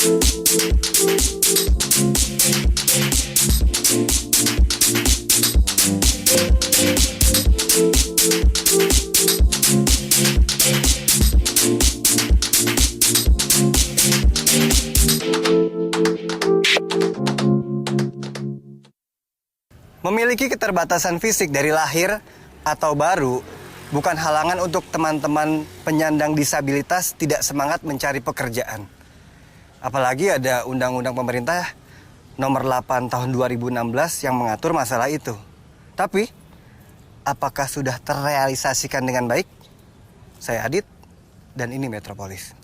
Memiliki keterbatasan fisik dari lahir atau baru bukan halangan untuk teman-teman penyandang disabilitas tidak semangat mencari pekerjaan. Apalagi ada undang-undang pemerintah nomor 8 tahun 2016 yang mengatur masalah itu. Tapi, apakah sudah terrealisasikan dengan baik? Saya Adit, dan ini Metropolis.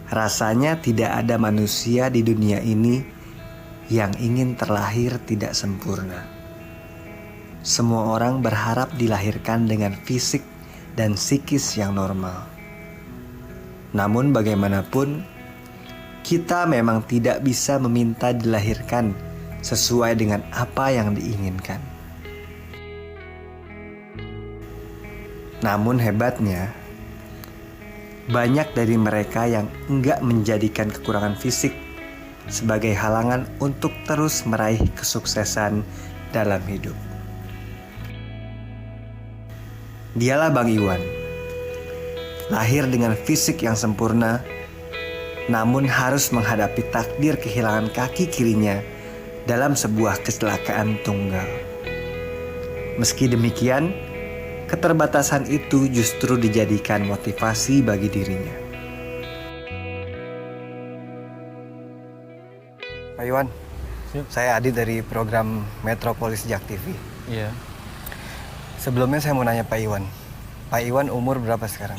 Rasanya tidak ada manusia di dunia ini yang ingin terlahir tidak sempurna. Semua orang berharap dilahirkan dengan fisik dan psikis yang normal. Namun bagaimanapun, kita memang tidak bisa meminta dilahirkan sesuai dengan apa yang diinginkan. Namun hebatnya, banyak dari mereka yang enggak menjadikan kekurangan fisik sebagai halangan untuk terus meraih kesuksesan dalam hidup. Dialah Bang Iwan, lahir dengan fisik yang sempurna, namun harus menghadapi takdir kehilangan kaki kirinya dalam sebuah kecelakaan tunggal. Meski demikian, keterbatasan itu justru dijadikan motivasi bagi dirinya. Pak Iwan, saya Adit dari program Metropolis Jak TV. Iya. Sebelumnya saya mau nanya Pak Iwan. Pak Iwan umur berapa sekarang?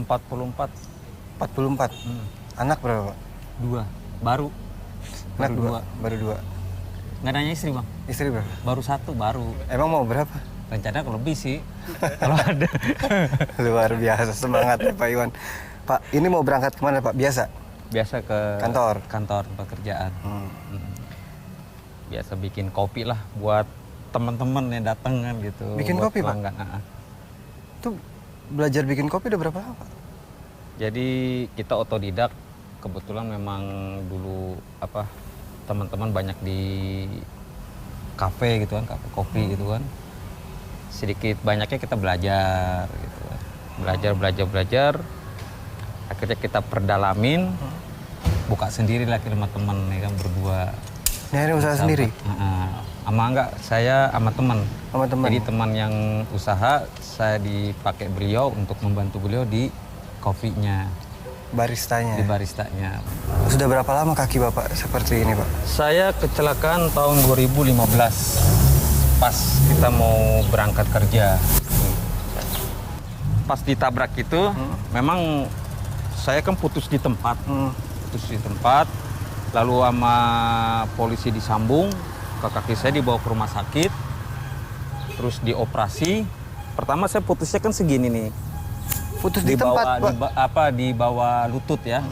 44. 44. Anak berapa, Pak? 2. Baru. Anak Baru 2. Baru 2. Nggak nanya istri, Bang. Istri berapa? Baru 1, baru. Emang mau berapa? Rencana lebih sih. Kalau ada. Luar biasa semangatnya Pak Iwan. Pak, ini mau berangkat kemana Pak? Biasa? Biasa ke Kantor? Kantor pekerjaan. Biasa bikin kopi lah buat teman-teman yang datang kan gitu. Bikin buat kopi, Pak? pelanggan. Itu belajar bikin kopi udah berapa lama Pak? Jadi kita otodidak. Kebetulan memang dulu teman-teman banyak di kafe gitu kan, kafe kopi gitu kan. Sedikit banyaknya kita belajar gitu kan. Belajar. Akhirnya kita perdalamin, buka sendiri lah sama teman ya kan, berdua. Nyari usaha sendiri? Saya sama teman. Sama teman? Jadi teman yang usaha, saya dipakai beliau untuk membantu beliau di kopinya. Baristanya? Di baristanya. Sudah berapa lama kaki Bapak seperti ini Pak? Saya kecelakaan tahun 2015. Pas kita mau berangkat kerja. Pas ditabrak itu, memang saya kan putus di tempat. Lalu sama polisi disambung, ke kaki saya dibawa ke rumah sakit, terus dioperasi. Pertama saya putusnya kan segini nih. Putus di tempat Pak? Di bawah lutut ya.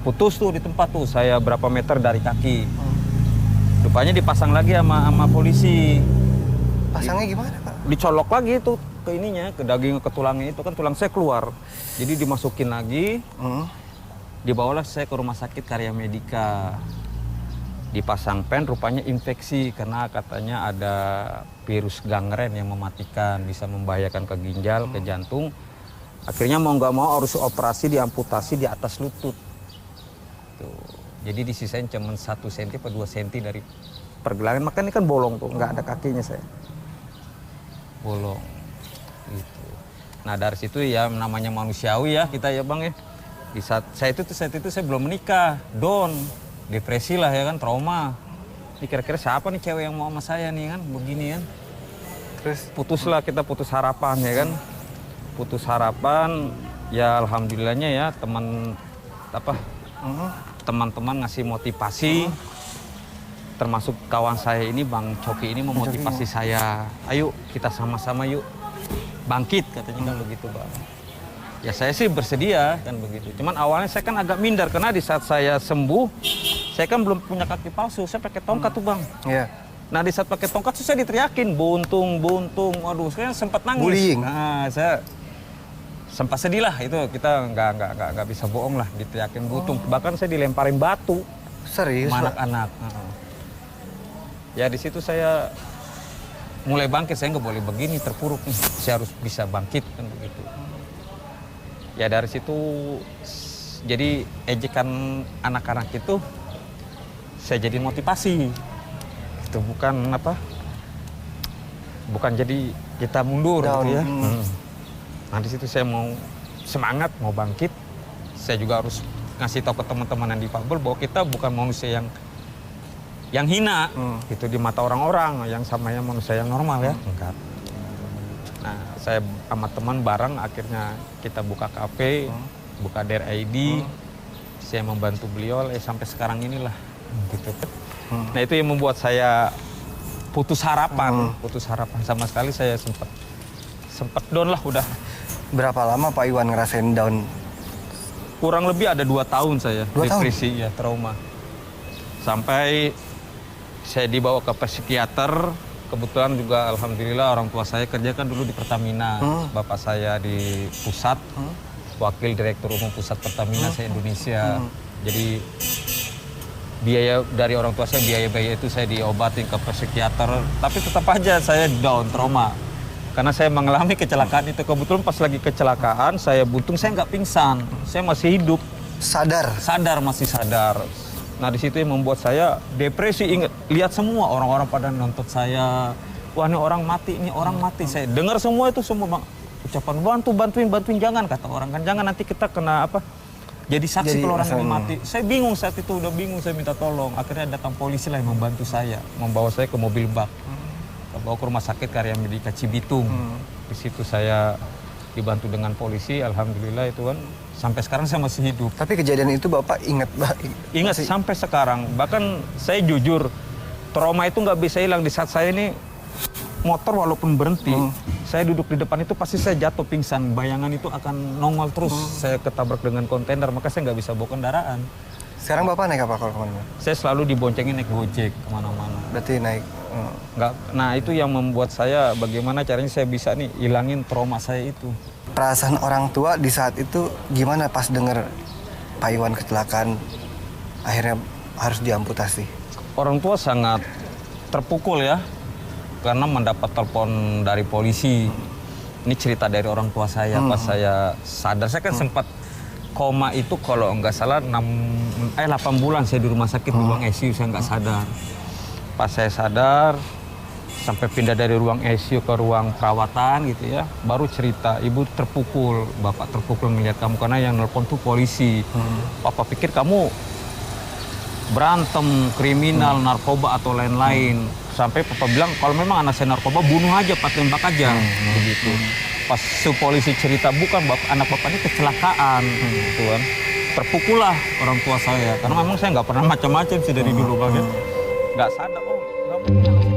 Putus tuh di tempat tuh, saya berapa meter dari kaki. Rupanya dipasang lagi sama polisi. Pasangnya gimana Pak? Dicolok lagi tuh ke ininya, ke daging, ke tulangnya itu kan tulang saya keluar. Jadi dimasukin lagi, dibawalah saya ke rumah sakit Karya Medika. Dipasang pen, rupanya infeksi karena katanya ada virus gangren yang mematikan, bisa membahayakan ke ginjal, ke jantung. Akhirnya mau nggak mau harus operasi, diamputasi di atas lutut. Tuh. Jadi disisain cuma 1 cm atau 2 cm dari pergelangan, makanya kan bolong tuh, nggak ada kakinya saya. Bolong. Gitu. Nah dari situ ya namanya manusiawi ya kita ya Bang ya. Di saat itu saya belum menikah, down, depresi lah ya kan, trauma. Ini kira-kira siapa nih cewek yang mau sama saya nih kan, begini kan. Terus kita putus harapan ya kan. Putus harapan, ya alhamdulillahnya ya teman-teman ngasih motivasi. Termasuk kawan saya ini Bang Coki ini memotivasi saya. Ayo kita sama-sama yuk bangkit katanya kan begitu Bang. Ya saya sih bersedia kan begitu. Cuman awalnya saya kan agak minder karena di saat saya sembuh, saya kan belum punya kaki palsu, saya pakai tongkat tuh Bang. Iya. Nah di saat pakai tongkat saya diteriakin buntung, waduh saya sempat nangis. Bullying. Nah saya sempat sedih lah itu, kita nggak bisa bohong lah, diteriakin butung, bahkan saya dilemparin batu Serius, sama Pak? anak-anak. Ya di situ saya mulai bangkit, saya nggak boleh begini terpuruk nih, saya harus bisa bangkit kan begitu. Ya dari situ jadi ejekan anak-anak itu saya jadi motivasi. Itu bukan apa? Bukan jadi kita mundur Down. gitu ya. Nah di situ saya mau semangat, mau bangkit. Saya juga harus ngasih tahu ke teman-teman yang difabel bahwa kita bukan manusia yang hina gitu di mata orang-orang, yang samanya manusia yang normal ya. Enggak. Nah, saya sama teman bareng akhirnya kita buka kafe, buka Dare ID. Saya membantu beliau sampai sekarang inilah gitu. Nah, itu yang membuat saya putus harapan sama sekali. Saya sempat down lah udah. Berapa lama Pak Iwan ngerasain down? Kurang lebih ada 2 tahun saya 2 tahun? depresi ya, trauma. Sampai saya dibawa ke psikiater. Kebetulan juga alhamdulillah orang tua saya kerja kan dulu di Pertamina. Bapak saya di pusat, wakil direktur umum pusat Pertamina se-Indonesia. Jadi biaya dari orang tua saya, biaya itu saya diobatin ke psikiater. Tapi tetap aja saya down, trauma. Karena saya mengalami kecelakaan itu. Kebetulan pas lagi kecelakaan, saya buntung, saya nggak pingsan. Saya masih hidup. Sadar? Sadar, masih sadar. Nah di situ yang membuat saya depresi. Ingat, lihat semua orang-orang pada nonton saya. Wah ini orang mati, ini orang mati. Saya dengar semua itu semua bang. Ucapan bantuin jangan, kata orang kan. Jangan nanti kita kena apa? Jadi saksi kalau orang ini mati. Saya bingung saat itu, udah bingung, saya minta tolong. Akhirnya datang polisi lah yang membantu saya. Membawa saya ke mobil bak. Bawa ke rumah sakit Karya Medika Cibitung. Di situ saya dibantu dengan polisi, alhamdulillah itu kan. Sampai sekarang saya masih hidup. Tapi kejadian itu Bapak ingat, Pak? Ingat sampai sekarang. Bahkan saya jujur, trauma itu nggak bisa hilang. Di saat saya ini motor walaupun berhenti, saya duduk di depan itu pasti saya jatuh pingsan. Bayangan itu akan nongol terus. Saya ketabrak dengan kontainer, maka saya nggak bisa bawa kendaraan. Sekarang Bapak naik apa kalau kemana-mana? Saya selalu diboncengin naik Gojek kemana-mana. Berarti naik... Nggak, nah itu yang membuat saya bagaimana caranya saya bisa nih hilangin trauma saya itu. Perasaan orang tua di saat itu gimana pas denger Pak Iwan kecelakaan akhirnya harus diamputasi? Orang tua sangat terpukul ya, karena mendapat telepon dari polisi. Ini cerita dari orang tua saya pas saya sadar. Saya kan sempat koma itu kalau nggak salah 8 bulan saya di rumah sakit di ruang ICU, saya nggak sadar. Pas saya sadar, sampai pindah dari ruang ICU ke ruang perawatan gitu ya, baru cerita, ibu terpukul, bapak terpukul melihat kamu karena yang nelpon tuh polisi. Papa pikir kamu berantem, kriminal, narkoba atau lain-lain. Sampai papa bilang kalau memang anak saya narkoba bunuh aja, Pak, tembak aja, begitu. Pas polisi cerita bukan, anak bapak ini kecelakaan, gitu kan. Terpukul lah orang tua saya, karena memang saya nggak pernah macam-macam sih dari dulu banget. Nggak sadar, oh nggak mungkin.